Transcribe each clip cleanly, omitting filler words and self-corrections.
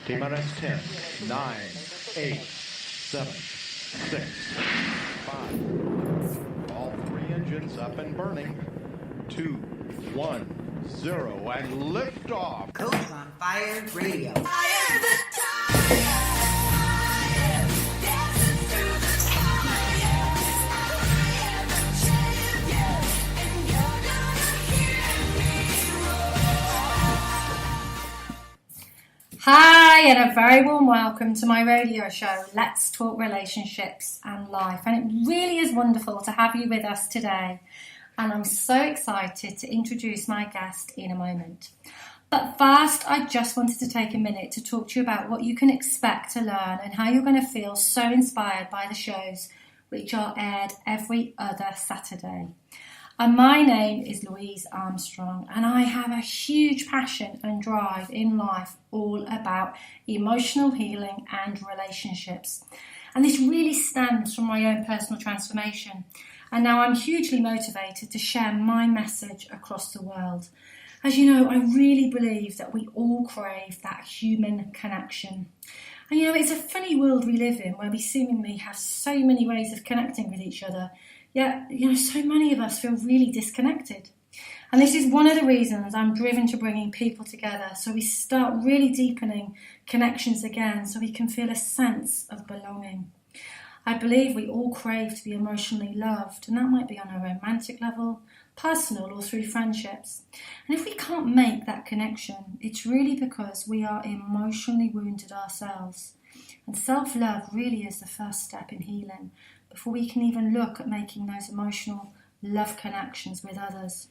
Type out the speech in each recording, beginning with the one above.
T-minus 10, 9, 8, 7, 6, 5. All three engines up and burning. 2, 1, 0, and lift off. Coach on Fire Radio. Fire the tire. Hi, and a very warm welcome to my radio show, Let's Talk Relationships and Life. And it really is wonderful to have you with us today. And I'm so excited to introduce my guest in a moment. But first, I just wanted to take a minute to talk to you about what you can expect to learn and how you're going to feel so inspired by the shows which are aired every other Saturday. And my name is Louise Armstrong, and I have a huge passion and drive in life all about emotional healing and relationships. And this really stems from my own personal transformation. And now I'm hugely motivated to share my message across the world. As you know, I really believe that we all crave that human connection. And you know, it's a funny world we live in where we seemingly have so many ways of connecting with each other. Yet, you know, so many of us feel really disconnected. And this is one of the reasons I'm driven to bringing people together, so we start really deepening connections again, so we can feel a sense of belonging. I believe we all crave to be emotionally loved, and that might be on a romantic level, personal, or through friendships. And if we can't make that connection, it's really because we are emotionally wounded ourselves. And self-love really is the first step in healing, before we can even look at making those emotional love connections with others.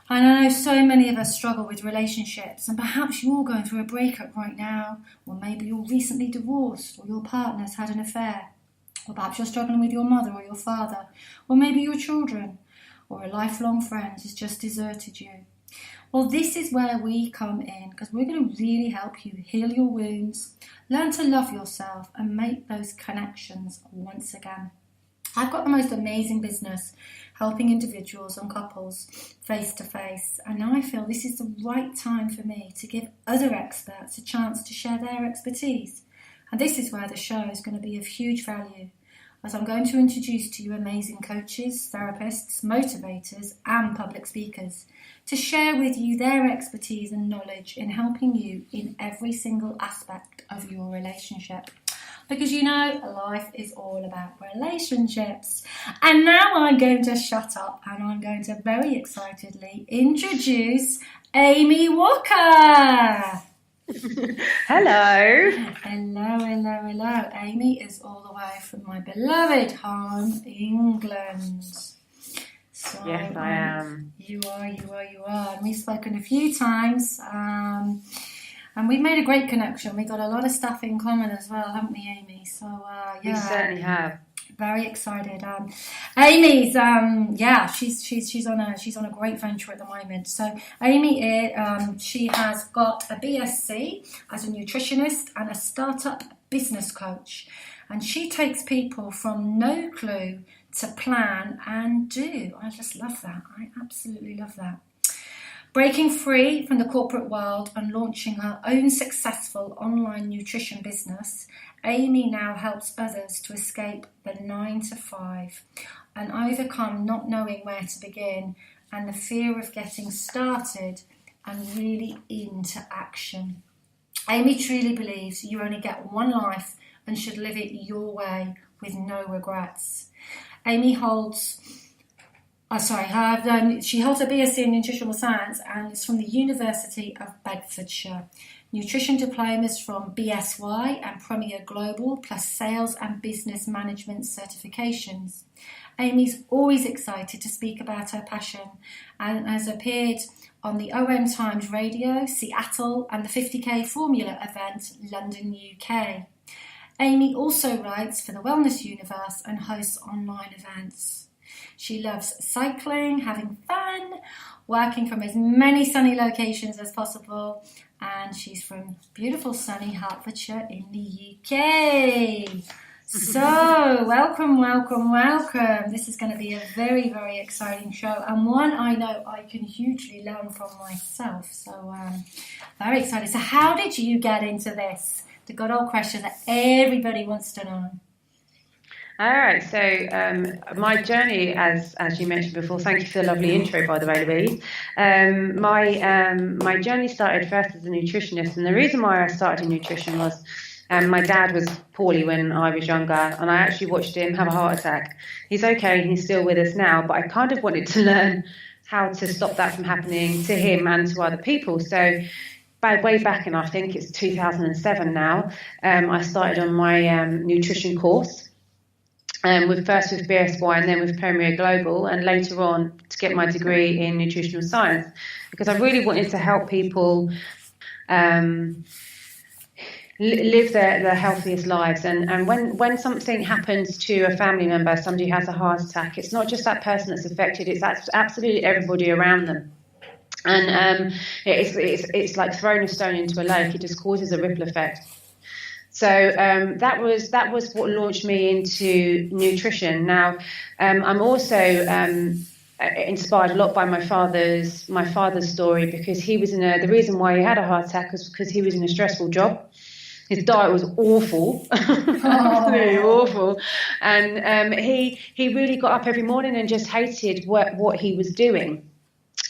I know so many of us struggle with relationships, and perhaps you're going through a breakup right now, or maybe you're recently divorced, or your partner's had an affair, or perhaps you're struggling with your mother or your father, or maybe your children, or a lifelong friend has just deserted you. Well, this is where we come in, because we're going to really help you heal your wounds, learn to love yourself, and make those connections once again. I've got the most amazing business helping individuals and couples face to face, and now I feel this is the right time for me to give other experts a chance to share their expertise. And this is where the show is going to be of huge value, as I'm going to introduce to you amazing coaches, therapists, motivators, and public speakers to share with you their expertise and knowledge in helping you in every single aspect of your relationship. Because you know, life is all about relationships. And now I'm going to shut up and I'm going to very excitedly introduce Amy Walker. Hello. Hello. Amy is all the way from my beloved home, England. So, yes, I am. You are. And we've spoken a few times. And we've made a great connection. We've got a lot of stuff in common as well, haven't we, Amy? So, yeah. We certainly have. Very excited. Amy's, she's on a great venture at the moment. So, Amy, she has got a BSc as a nutritionist and a startup business coach. And she takes people from no clue to plan and do. I just love that. I absolutely love that. Breaking free from the corporate world and launching her own successful online nutrition business, Amy now helps others to escape the 9 to 5 and overcome not knowing where to begin and the fear of getting started and really into action. Amy truly believes you only get one life and should live it your way with no regrets. Amy holds... she holds a BSc in Nutritional Science and is from the University of Bedfordshire. Nutrition diplomas from BSY and Premier Global, plus sales and business management certifications. Amy's always excited to speak about her passion and has appeared on the OM Times Radio, Seattle, and the 50k Formula event, London, UK. Amy also writes for the Wellness Universe and hosts online events. She loves cycling, having fun, working from as many sunny locations as possible, and she's from beautiful sunny Hertfordshire in the UK. So, welcome. This is going to be a very, very exciting show, and one I know I can hugely learn from myself. So, very excited. So, how did you get into this? The good old question that everybody wants to know. All right, so my journey, as you mentioned before, thank you for the lovely intro, by the way, Louise. My journey started first as a nutritionist, and the reason why I started in nutrition was my dad was poorly when I was younger, and I actually watched him have a heart attack. He's okay, he's still with us now, but I kind of wanted to learn how to stop that from happening to him and to other people. So way back in, I think it's 2007 now, I started on my nutrition course. First with BSc and then with Premier Global, and later on to get my degree in nutritional science, because I really wanted to help people live their healthiest lives. And when something happens to a family member, somebody has a heart attack, it's not just that person that's affected, it's absolutely everybody around them. And it's like throwing a stone into a lake. It just causes a ripple effect. So that was what launched me into nutrition. Now, I'm also inspired a lot by my father's story, because he was the reason why he had a heart attack was because he was in a stressful job. His diet was awful, absolutely awful, and he really got up every morning and just hated what he was doing.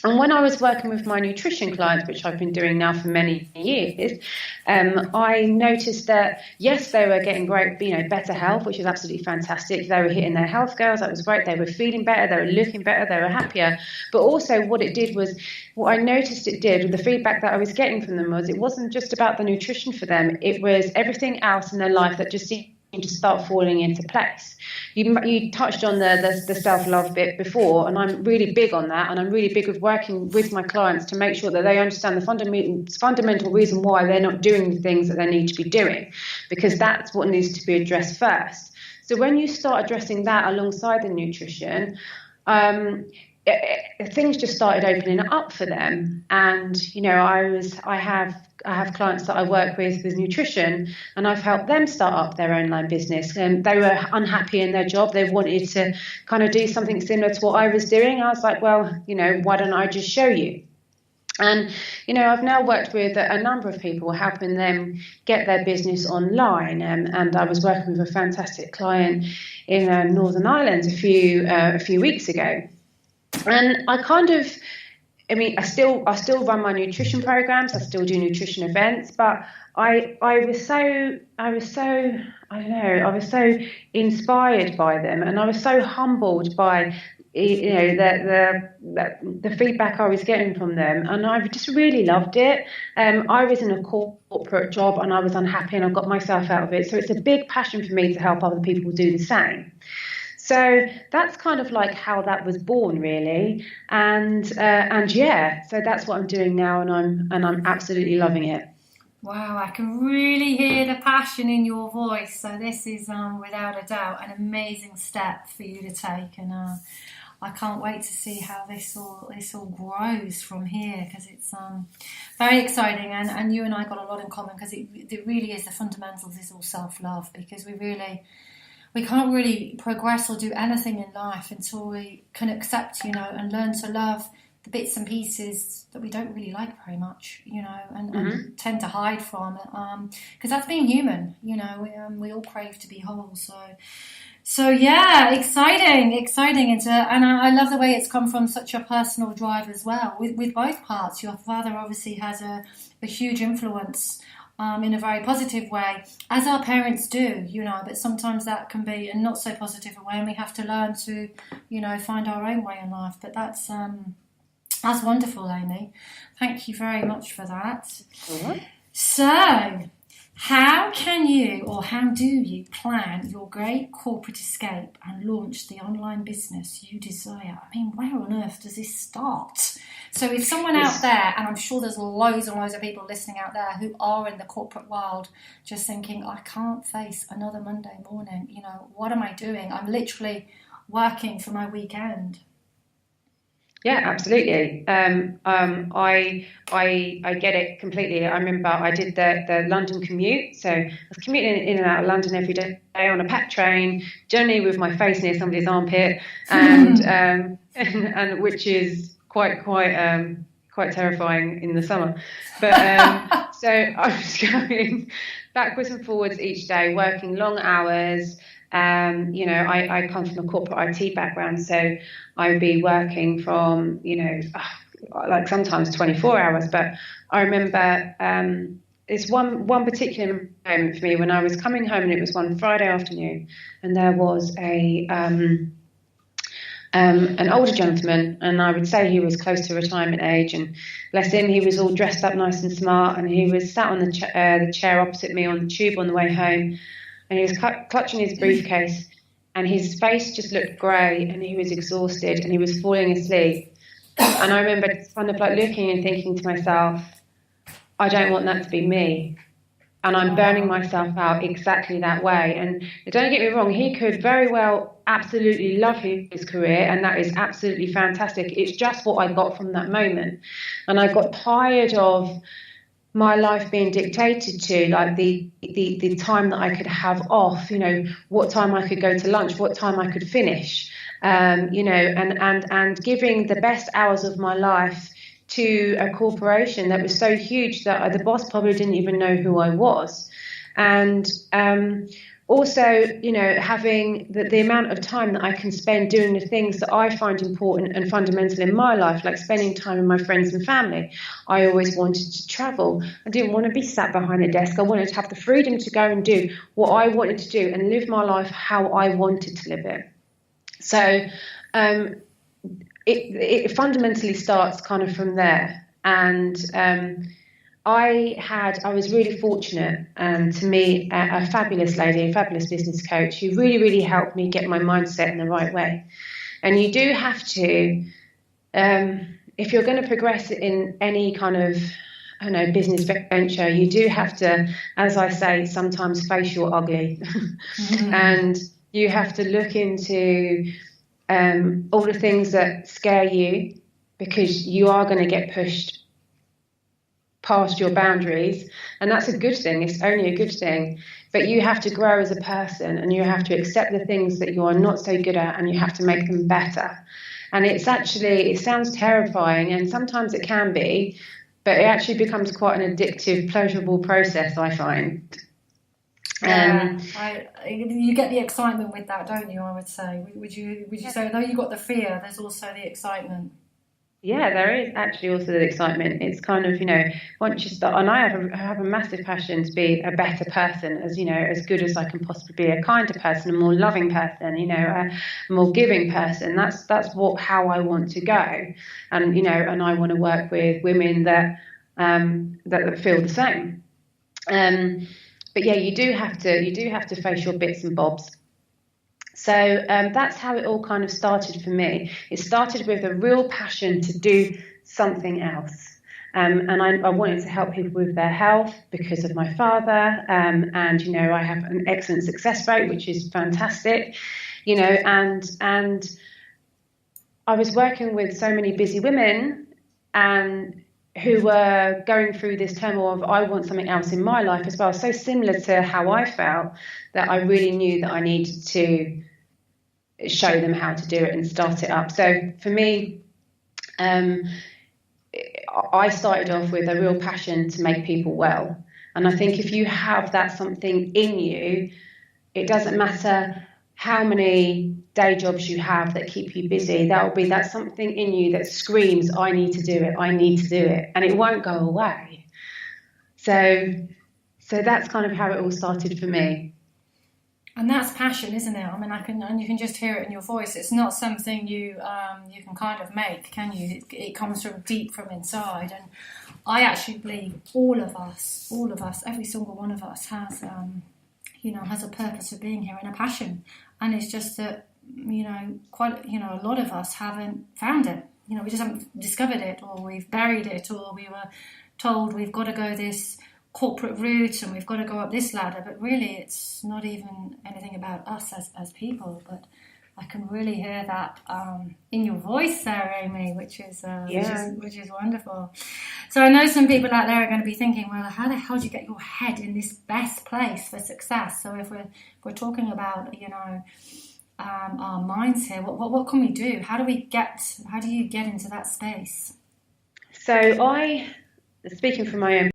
And when I was working with my nutrition clients, which I've been doing now for many years, I noticed that, yes, they were getting great, better health, which is absolutely fantastic. They were hitting their health goals. That was great. They were feeling better. They were looking better. They were happier. But also what I noticed it did with the feedback that I was getting from them was it wasn't just about the nutrition for them. It was everything else in their life that just seemed to start falling into place. You touched on the self-love bit before, and I'm really big on that, and I'm really big with working with my clients to make sure that they understand the fundamental reason why they're not doing the things that they need to be doing, because that's what needs to be addressed first. So when you start addressing that alongside the nutrition, things just started opening up for them. And I have clients that I work with nutrition, and I've helped them start up their online business. And they were unhappy in their job. They wanted to kind of do something similar to what I was doing. I was like, well, why don't I just show you? And, I've now worked with a number of people, helping them get their business online. And I was working with a fantastic client in Northern Ireland a few weeks ago. And I still run my nutrition programs. I still do nutrition events, but I was so inspired by them, and I was so humbled by the feedback I was getting from them, and I just really loved it. I was in a corporate job and I was unhappy, and I got myself out of it. So it's a big passion for me to help other people do the same. So that's kind of like how that was born, really, and yeah, so that's what I'm doing now, and I'm absolutely loving it. Wow, I can really hear the passion in your voice. So this is without a doubt an amazing step for you to take, and I can't wait to see how this all grows from here, because it's very exciting, and you and I got a lot in common, because it really is the fundamentals is all self-love, because we can't really progress or do anything in life until we can accept, and learn to love the bits and pieces that we don't really like very much, and tend to hide from, because that's being human, we all crave to be whole. So yeah, exciting, and I love the way it's come from such a personal drive as well, with both parts. Your father obviously has a huge influence in a very positive way, as our parents do, but sometimes that can be a not so positive way, and we have to learn to, find our own way in life. But that's wonderful, Amy. Thank you very much for that. Mm-hmm. So, how do you plan your great corporate escape and launch the online business you desire? I mean, where on earth does this start? So if someone out there, and I'm sure there's loads and loads of people listening out there who are in the corporate world, just thinking, I can't face another Monday morning, what am I doing? I'm literally working for my weekend. Yeah, absolutely. I get it completely. I remember I did the London commute, so I was commuting in and out of London every day on a packed train, generally with my face near somebody's armpit, and which is quite terrifying in the summer. But so I was going backwards and forwards each day, working long hours. I come from a corporate IT background, so I would be working from, like sometimes 24 hours. But I remember it's one particular moment for me when I was coming home, and it was one Friday afternoon, and there was an older gentleman, and I would say he was close to retirement age, and bless him, he was all dressed up nice and smart, and he was sat on the chair opposite me on the tube on the way home, and he was clutching his briefcase, and his face just looked grey, and he was exhausted, and he was falling asleep. And I remember kind of like looking and thinking to myself, I don't want that to be me. And I'm burning myself out exactly that way. And don't get me wrong, he could very well absolutely love his career, and that is absolutely fantastic. It's just what I got from that moment. And I got tired of my life being dictated to, like the time that I could have off, what time I could go to lunch, what time I could finish, and giving the best hours of my life to a corporation that was so huge that the boss probably didn't even know who I was. And also, having the amount of time that I can spend doing the things that I find important and fundamental in my life, like spending time with my friends and family. I always wanted to travel. I didn't want to be sat behind a desk. I wanted to have the freedom to go and do what I wanted to do and live my life how I wanted to live it. So it fundamentally starts kind of from there. And I was really fortunate to meet a fabulous lady, a fabulous business coach who really, really helped me get my mindset in the right way. And you do have to, if you're going to progress in any kind of, business venture, you do have to, as I say, sometimes face your ugly. Mm-hmm. And you have to look into all the things that scare you, because you are going to get pushed past your boundaries, and that's a good thing. It's only a good thing. But you have to grow as a person, and you have to accept the things that you are not so good at, and you have to make them better. And it sounds terrifying, and sometimes it can be, but it actually becomes quite an addictive, pleasurable process, I find. You get the excitement with that, don't you? I would say. Would you say, though you got the fear, there's also the excitement? Yeah, there is actually also the excitement. It's kind of, once you start, and I have a massive passion to be a better person, as good as I can possibly be, a kinder person, a more loving person, a more giving person. That's how I want to go, and and I want to work with women that feel the same. But yeah, you do have to face your bits and bobs. So that's how it all kind of started for me. It started with a real passion to do something else. And I wanted to help people with their health because of my father. And, I have an excellent success rate, which is fantastic, and I was working with so many busy women and who were going through this turmoil of, I want something else in my life as well. So similar to how I felt, that I really knew that I needed to show them how to do it and start it up. So for me, I started off with a real passion to make people well. And I think if you have that something in you, it doesn't matter how many day jobs you have that keep you busy, that's something in you that screams, I need to do it, and it won't go away. So that's kind of how it all started for me. And that's passion, isn't it? I mean, you can just hear it in your voice. It's not something you can kind of make, can you? It comes from deep from inside. And I actually believe all of us, every single one of us has a purpose of being here and a passion. And it's just that, a lot of us haven't found it. We just haven't discovered it, or we've buried it, or we were told we've got to go this corporate route and we've got to go up this ladder. But really, it's not even anything about us as people, but I can really hear that in your voice there, Amy, which is wonderful. So I know some people out there are going to be thinking, well, how the hell do you get your head in this best place for success? So if we're talking about, our minds here, what can we do? How do you get into that space? So speaking from my own